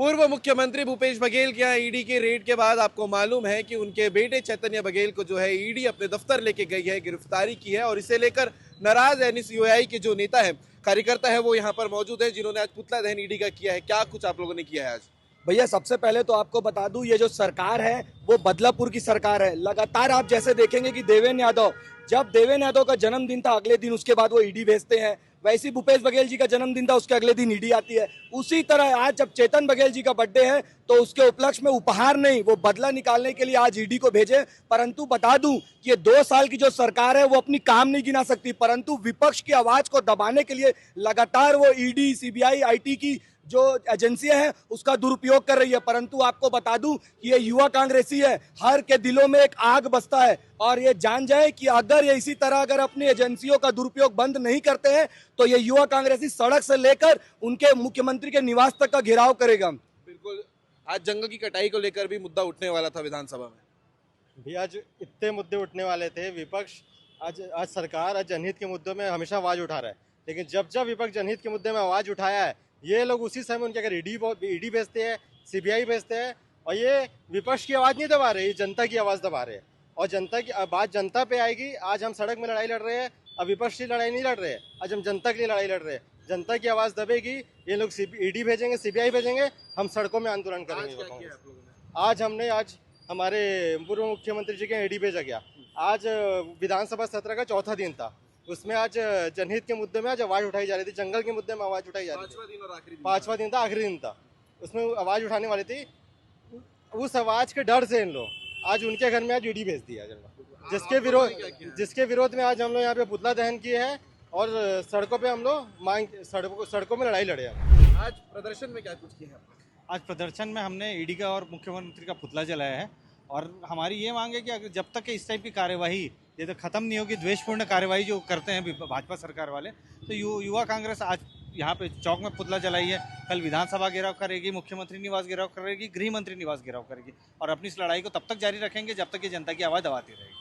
पूर्व मुख्यमंत्री भूपेश बघेल के यहाँ ईडी के रेड के बाद आपको मालूम है कि उनके बेटे चैतन्य बघेल को जो है ईडी अपने दफ्तर लेके गई है, गिरफ्तारी की है और इसे लेकर नाराज एनएसयूआई के जो नेता है, कार्यकर्ता है, वो यहाँ पर मौजूद है, जिन्होंने आज पुतला दहन ईडी का किया है। क्या कुछ आप लोगों ने किया है आज? भैया सबसे पहले तो आपको बता दूं, ये जो सरकार है वो बदलापुर की सरकार है। लगातार आप जैसे देखेंगे कि देवेंद्र यादव, जब देवेंद्र यादव का जन्मदिन था अगले दिन उसके बाद वो ईडी भेजते हैं। वैसे ही भूपेश बघेल जी का जन्मदिन था, उसके अगले दिन ईडी आती है। उसी तरह आज जब चेतन बघेल जी का बर्थडे है तो उसके उपलक्ष्य में उपहार नहीं, वो बदला निकालने के लिए आज ईडी को भेजे। परंतु बता दूं कि ये 2 साल की जो सरकार है वो अपनी काम नहीं गिना सकती, परंतु विपक्ष की आवाज को दबाने के लिए लगातार वो ईडी, सीबीआई, आईटी की जो एजेंसियां हैं उसका दुरुपयोग कर रही है। परंतु आपको बता दूं कि ये युवा कांग्रेसी है, हर के दिलों में एक आग बसता है और ये जान जाए कि अगर ये इसी तरह अगर अपनी एजेंसियों का दुरुपयोग बंद नहीं करते हैं तो ये युवा कांग्रेसी सड़क से लेकर उनके मुख्यमंत्री के निवास तक का घेराव करेगा। बिल्कुल, आज जंगल की कटाई को लेकर भी मुद्दा उठने वाला था विधानसभा में भी। आज इतने मुद्दे उठने वाले थे। विपक्ष आज सरकार आज जनहित के मुद्दों में हमेशा आवाज उठा रहा है, लेकिन जब जब विपक्ष जनहित के मुद्दे में आवाज उठाया है, ये लोग उसी समय उनके अगर ईडी भेजते हैं, सीबीआई भेजते हैं और ये विपक्ष की आवाज नहीं दबा रहे, ये जनता की आवाज दबा रहे हैं। और जनता की बात जनता पे आएगी। आज हम सड़क में लड़ाई लड़ रहे हैं, अब विपक्ष की लड़ाई नहीं लड़ रहे हैं, आज हम जनता के लिए लड़ाई लड़ रहे हैं। जनता की आवाज दबेगी, ये लोग ईडी भेजेंगे, सीबीआई भेजेंगे, हम सड़कों में आंदोलन करेंगे। आज हमारे पूर्व मुख्यमंत्री जी के ईडी भेजा गया। आज विधानसभा सत्र का चौथा दिन था, उसमें आज जनहित के मुद्दे में आज आवाज उठाई जा रही थी, जंगल के मुद्दे में आवाज उठाई जा रही थी। पांचवा दिन था, आखिरी दिन था, उसमें आवाज उठाने वाली थी। उस आवाज के डर से इन लोग आज उनके घर में आज ईडी भेज दिया, जिसके विरोध में आज हम लोग यहाँ पे पुतला दहन किए हैं और सड़कों पे हम लोग सड़कों में लड़ाई लड़े हैं। आज प्रदर्शन में क्या कुछ किया? आज प्रदर्शन में हमने ईडी का और मुख्यमंत्री का पुतला जलाया है और हमारी ये मांग है कि अगर जब तक इस टाइप की कार्यवाही ये तो खत्म नहीं होगी, द्वेषपूर्ण कार्यवाही जो करते हैं भाजपा सरकार वाले, तो युवा कांग्रेस आज यहाँ पे चौक में पुतला जलाई है। कल विधानसभा घेराव करेगी, मुख्यमंत्री निवास घेराव करेगी, गृह मंत्री निवास घेराव करेगी और अपनी इस लड़ाई को तब तक जारी रखेंगे जब तक ये जनता की आवाज़ दबाती रहेगी।